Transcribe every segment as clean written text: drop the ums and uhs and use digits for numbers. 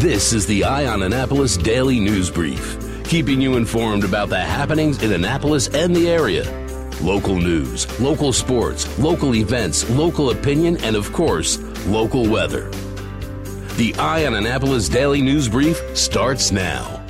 This is the Eye on Annapolis Daily News Brief, keeping you informed about the happenings in Annapolis and the area. Local news, local sports, local events, local opinion, and of course, local weather. The Eye on Annapolis Daily News Brief starts now.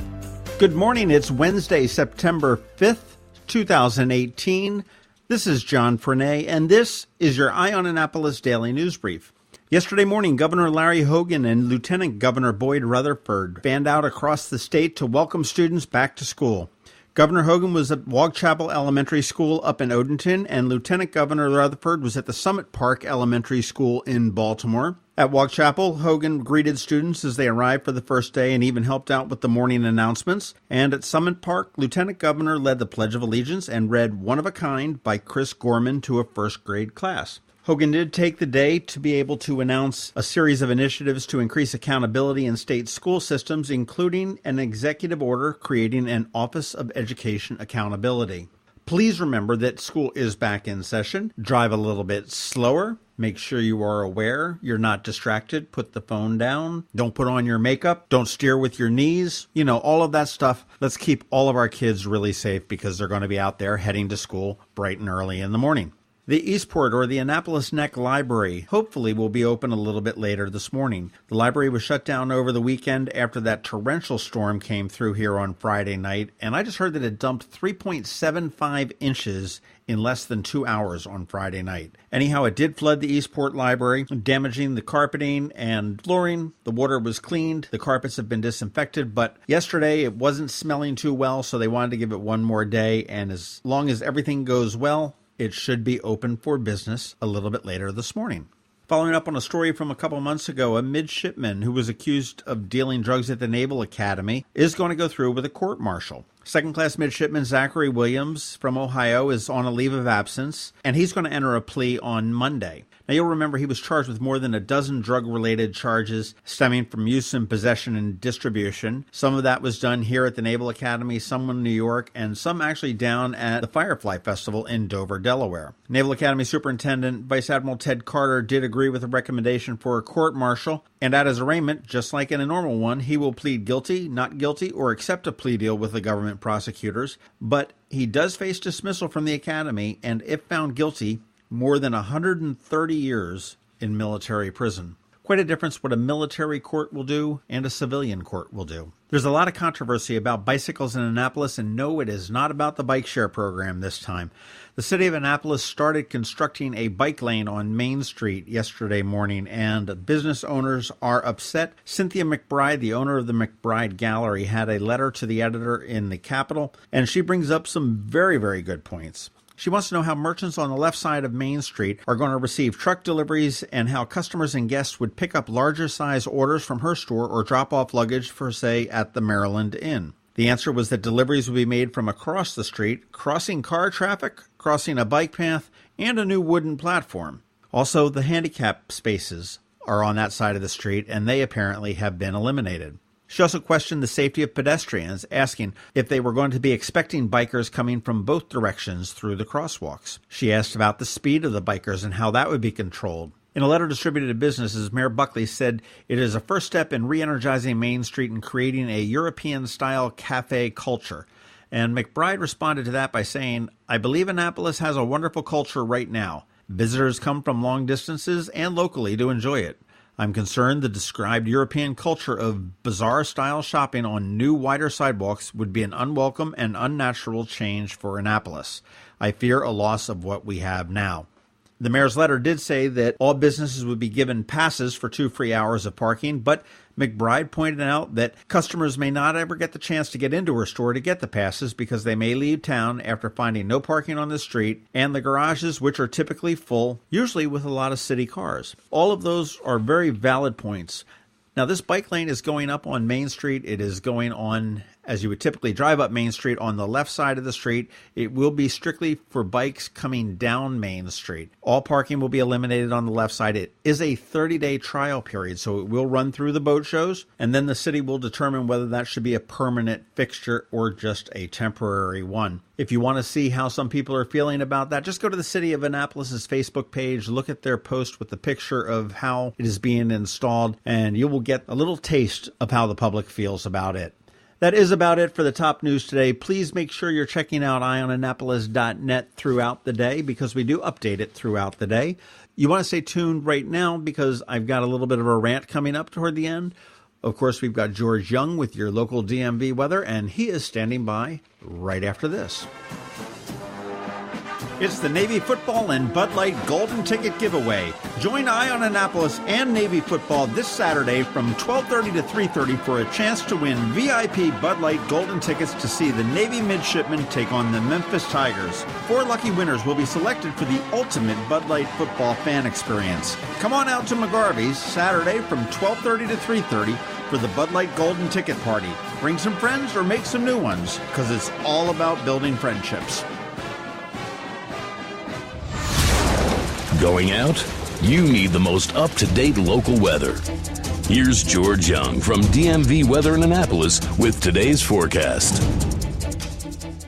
Good morning. It's Wednesday, September 5th, 2018. This is John Frenay, and this is your Eye on Annapolis Daily News Brief. Yesterday morning, Governor Larry Hogan and Lieutenant Governor Boyd Rutherford fanned out across the state to welcome students back to school. Governor Hogan was at Wagchapel Elementary School up in Odenton, and Lieutenant Governor Rutherford was at the Summit Park Elementary School in Baltimore. At Wagchapel, Hogan greeted students as they arrived for the first day and even helped out with the morning announcements. And at Summit Park, Lieutenant Governor led the Pledge of Allegiance and read One of a Kind by Chris Gorman to a first grade class. Hogan did take the day to be able to announce a series of initiatives to increase accountability in state school systems, including an executive order creating an Office of Education Accountability. Please remember that school is back in session. Drive a little bit slower. Make sure you are aware you're not distracted. Put the phone down. Don't put on your makeup. Don't steer with your knees. All of that stuff. Let's keep all of our kids really safe because they're going to be out there heading to school bright and early in the morning. The Eastport or the Annapolis Neck Library hopefully will be open a little bit later this morning. The library was shut down over the weekend after that torrential storm came through here on Friday night, and I just heard that it dumped 3.75 inches in less than 2 hours on Friday night. Anyhow, it did flood the Eastport Library, damaging the carpeting and flooring. The water was cleaned. The carpets have been disinfected, but yesterday it wasn't smelling too well, so they wanted to give it one more day, and as long as everything goes well, it should be open for business a little bit later this morning. Following up on a story from a couple months ago, a midshipman who was accused of dealing drugs at the Naval Academy is going to go through with a court-martial. Second-class midshipman Zachary Williams from Ohio is on a leave of absence, and he's going to enter a plea on Monday. Now, you'll remember he was charged with more than a dozen drug-related charges stemming from use and possession and distribution. Some of that was done here at the Naval Academy, some in New York, and some actually down at the Firefly Festival in Dover, Delaware. Naval Academy Superintendent Vice Admiral Ted Carter did agree with the recommendation for a court-martial, and at his arraignment, just like in a normal one, he will plead guilty, not guilty, or accept a plea deal with the government prosecutors. But he does face dismissal from the Academy, and if found guilty, more than 130 years in military prison. Quite a difference what a military court will do and a civilian court will do. There's a lot of controversy about bicycles in Annapolis, and no, it is not about the bike share program this time. The city of Annapolis started constructing a bike lane on Main Street yesterday morning, and business owners are upset. Cynthia McBride, the owner of the McBride Gallery, had a letter to the editor in the Capitol, and she brings up some very, very good points. She wants to know how merchants on the left side of Main Street are going to receive truck deliveries and how customers and guests would pick up larger size orders from her store or drop off luggage for, say, at the Maryland Inn. The answer was that deliveries would be made from across the street, crossing car traffic, crossing a bike path, and a new wooden platform. Also, the handicap spaces are on that side of the street, and they apparently have been eliminated. She also questioned the safety of pedestrians, asking if they were going to be expecting bikers coming from both directions through the crosswalks. She asked about the speed of the bikers and how that would be controlled. In a letter distributed to businesses, Mayor Buckley said it is a first step in re-energizing Main Street and creating a European-style cafe culture. And McBride responded to that by saying, "I believe Annapolis has a wonderful culture right now. Visitors come from long distances and locally to enjoy it. I'm concerned the described European culture of bazaar-style shopping on new, wider sidewalks would be an unwelcome and unnatural change for Annapolis. I fear a loss of what we have now." The mayor's letter did say that all businesses would be given passes for 2 free hours of parking, but McBride pointed out that customers may not ever get the chance to get into her store to get the passes because they may leave town after finding no parking on the street and the garages, which are typically full, usually with a lot of city cars. All of those are very valid points. Now, this bike lane is going up on Main Street. It is going on As you would typically drive up Main Street on the left side of the street, it will be strictly for bikes coming down Main Street. All parking will be eliminated on the left side. It is a 30-day trial period, so it will run through the boat shows, and then the city will determine whether that should be a permanent fixture or just a temporary one. If you want to see how some people are feeling about that, just go to the City of Annapolis' Facebook page, look at their post with the picture of how it is being installed, and you will get a little taste of how the public feels about it. That is about it for the top news today. Please make sure you're checking out eyeonannapolis.net throughout the day because we do update it throughout the day. You want to stay tuned right now because I've got a little bit of a rant coming up toward the end. Of course, we've got George Young with your local DMV weather, and he is standing by right after this. It's the Navy Football and Bud Light Golden Ticket Giveaway. Join Eye on Annapolis and Navy Football this Saturday from 12:30 to 3:30 for a chance to win VIP Bud Light Golden Tickets to see the Navy midshipmen take on the Memphis Tigers. 4 lucky winners will be selected for the ultimate Bud Light football fan experience. Come on out to McGarvey's Saturday from 12:30 to 3:30 for the Bud Light Golden Ticket Party. Bring some friends or make some new ones, because it's all about building friendships. Going out? You need the most up-to-date local weather. Here's George Young from DMV Weather in Annapolis with today's forecast.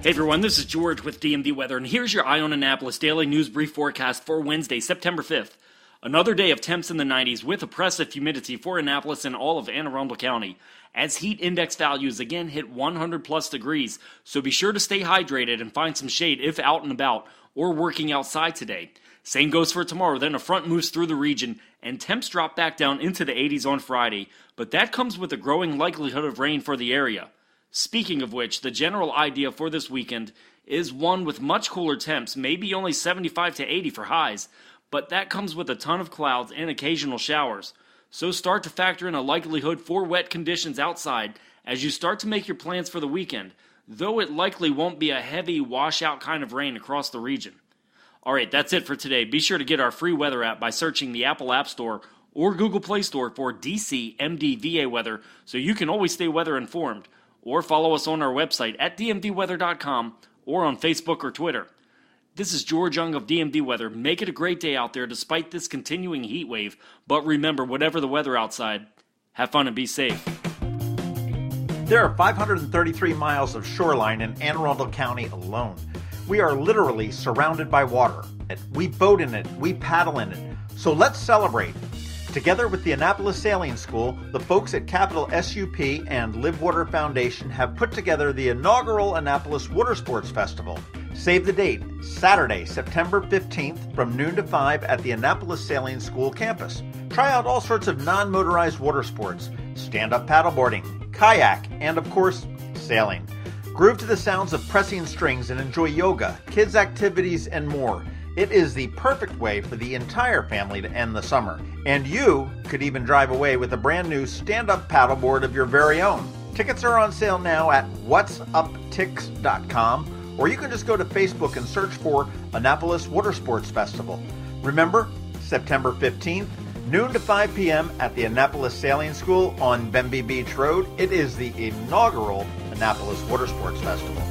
Hey everyone, this is George with DMV Weather, and here's your Eye on Annapolis daily news brief forecast for Wednesday, September 5th. Another day of temps in the 90s with oppressive humidity for Annapolis and all of Anne Arundel County, as heat index values again hit 100 plus degrees, so be sure to stay hydrated and find some shade if out and about or working outside today. Same goes for tomorrow, then a front moves through the region and temps drop back down into the 80s on Friday, but that comes with a growing likelihood of rain for the area. Speaking of which, the general idea for this weekend is one with much cooler temps, maybe only 75 to 80 for highs, but that comes with a ton of clouds and occasional showers. So start to factor in a likelihood for wet conditions outside as you start to make your plans for the weekend, though it likely won't be a heavy washout kind of rain across the region. Alright, that's it for today. Be sure to get our free weather app by searching the Apple App Store or Google Play Store for DC MDVA weather so you can always stay weather informed. Or follow us on our website at dmvweather.com or on Facebook or Twitter. This is George Young of DMV Weather. Make it a great day out there despite this continuing heat wave. But remember, whatever the weather outside, have fun and be safe. There are 533 miles of shoreline in Anne Arundel County alone. We are literally surrounded by water. We boat in it, we paddle in it. So let's celebrate. Together with the Annapolis Sailing School, the folks at Capital SUP and Live Water Foundation have put together the inaugural Annapolis Water Sports Festival. Save the date, Saturday, September 15th from noon to 5 at the Annapolis Sailing School campus. Try out all sorts of non-motorized water sports, stand-up paddleboarding, kayak, and of course, sailing. Groove to the sounds of pressing strings and enjoy yoga, kids' activities, and more. It is the perfect way for the entire family to end the summer. And you could even drive away with a brand new stand-up paddleboard of your very own. Tickets are on sale now at whatsuptix.com, or you can just go to Facebook and search for Annapolis Water Sports Festival. Remember, September 15th, noon to 5 p.m. at the Annapolis Sailing School on Bemby Beach Road. It is the inaugural Annapolis Water Sports Festival.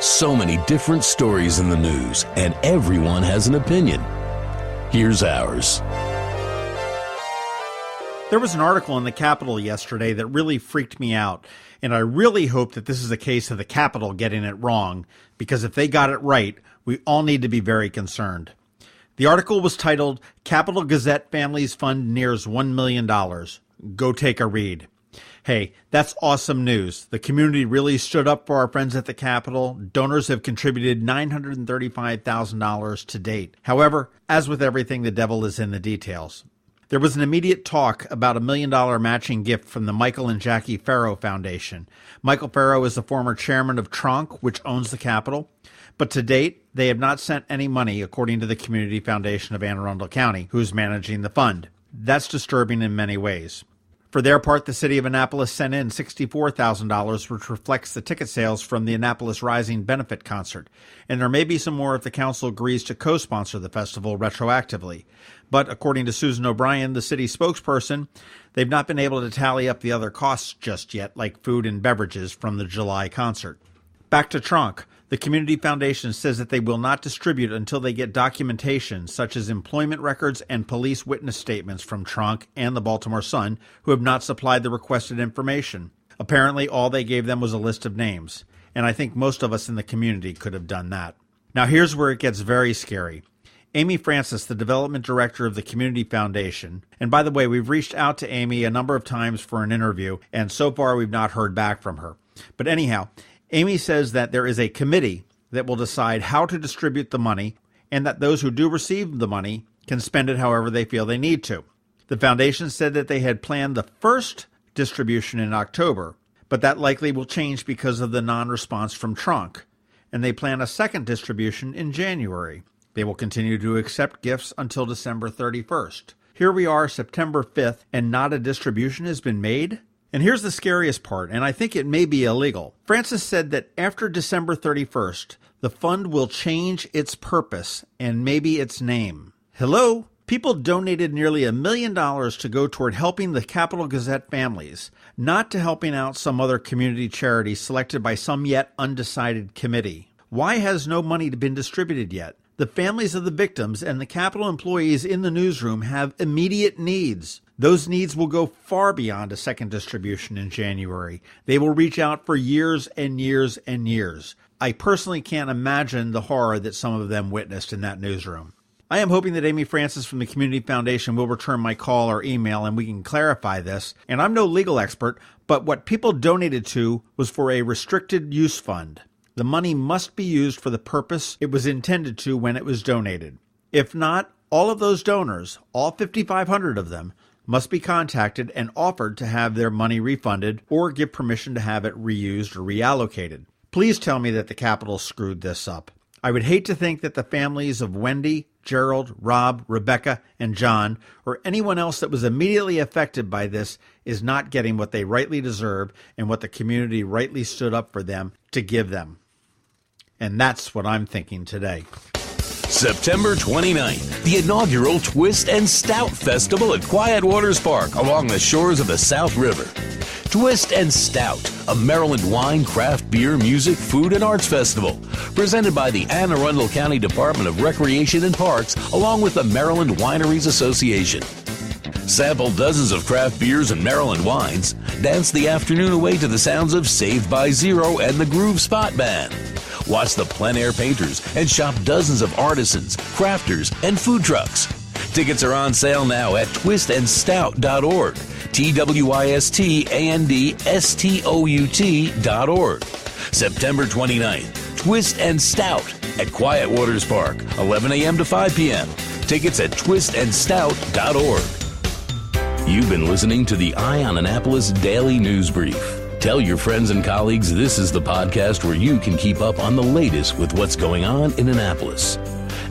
So many different stories in the news, and everyone has an opinion. Here's ours. There was an article in the Capitol yesterday that really freaked me out, and I really hope that this is a case of the Capitol getting it wrong, because if they got it right, we all need to be very concerned. The article was titled, Capital Gazette Families Fund Nears $1 Million. Go take a read. Hey, that's awesome news. The community really stood up for our friends at the Capitol. Donors have contributed $935,000 to date. However, as with everything, the devil is in the details. There was an immediate talk about $1 million matching gift from the Michael and Jackie Farrow Foundation. Michael Farrow is the former chairman of Tronc, which owns the Capitol. But to date, they have not sent any money, according to the Community Foundation of Anne Arundel County, who is managing the fund. That's disturbing in many ways. For their part, the city of Annapolis sent in $64,000, which reflects the ticket sales from the Annapolis Rising benefit concert. And there may be some more if the council agrees to co-sponsor the festival retroactively. But according to Susan O'Brien, the city spokesperson, they've not been able to tally up the other costs just yet, like food and beverages from the July concert. Back to Tronc. The Community Foundation says that they will not distribute until they get documentation such as employment records and police witness statements from Tronc and the Baltimore Sun, who have not supplied the requested information. Apparently, all they gave them was a list of names, and I think most of us in the community could have done that. Now here's where it gets very scary. Amy Francis, the development director of the Community Foundation, and by the way, we've reached out to Amy a number of times for an interview, and so far we've not heard back from her. But anyhow, Amy says that there is a committee that will decide how to distribute the money and that those who do receive the money can spend it however they feel they need to. The foundation said that they had planned the first distribution in October, but that likely will change because of the non-response from Tronc, and they plan a second distribution in January. They will continue to accept gifts until December 31st. Here we are, September 5th, and not a distribution has been made? And here's the scariest part, and I think it may be illegal. Francis said that after December 31st, the fund will change its purpose and maybe its name. Hello? People donated nearly $1 million to go toward helping the Capital Gazette families, not to helping out some other community charity selected by some yet undecided committee. Why has no money been distributed yet? The families of the victims and the Capitol employees in the newsroom have immediate needs. Those needs will go far beyond a second distribution in January. They will reach out for years and years and years. I personally can't imagine the horror that some of them witnessed in that newsroom. I am hoping that Amy Francis from the Community Foundation will return my call or email and we can clarify this. And I'm no legal expert, but what people donated to was for a restricted use fund. The money must be used for the purpose it was intended to when it was donated. If not, all of those donors, all 5,500 of them, must be contacted and offered to have their money refunded or give permission to have it reused or reallocated. Please tell me that the Capitol screwed this up. I would hate to think that the families of Wendy, Gerald, Rob, Rebecca, and John, or anyone else that was immediately affected by this, is not getting what they rightly deserve and what the community rightly stood up for them to give them. And that's what I'm thinking today. September 29th, the inaugural Twist and Stout Festival at Quiet Waters Park along the shores of the South River. Twist and Stout, a Maryland wine, craft beer, music, food, and arts festival, presented by the Anne Arundel County Department of Recreation and Parks along with the Maryland Wineries Association. Sample dozens of craft beers and Maryland wines, dance the afternoon away to the sounds of Saved by Zero and the Groove Spot Band. Watch the plein air painters and shop dozens of artisans, crafters, and food trucks. Tickets are on sale now at twistandstout.org. twistandstout.org. September 29th, Twist and Stout at Quiet Waters Park, 11 a.m. to 5 p.m. Tickets at twistandstout.org. You've been listening to the Eye on Annapolis Daily News Brief. Tell your friends and colleagues this is the podcast where you can keep up on the latest with what's going on in Annapolis.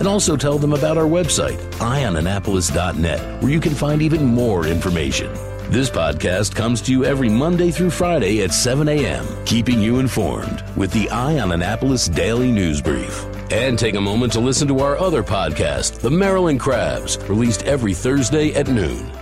And also tell them about our website, eyeonannapolis.net, where you can find even more information. This podcast comes to you every Monday through Friday at 7 a.m., keeping you informed with the Eye on Annapolis Daily News Brief. And take a moment to listen to our other podcast, The Maryland Crabs, released every Thursday at noon.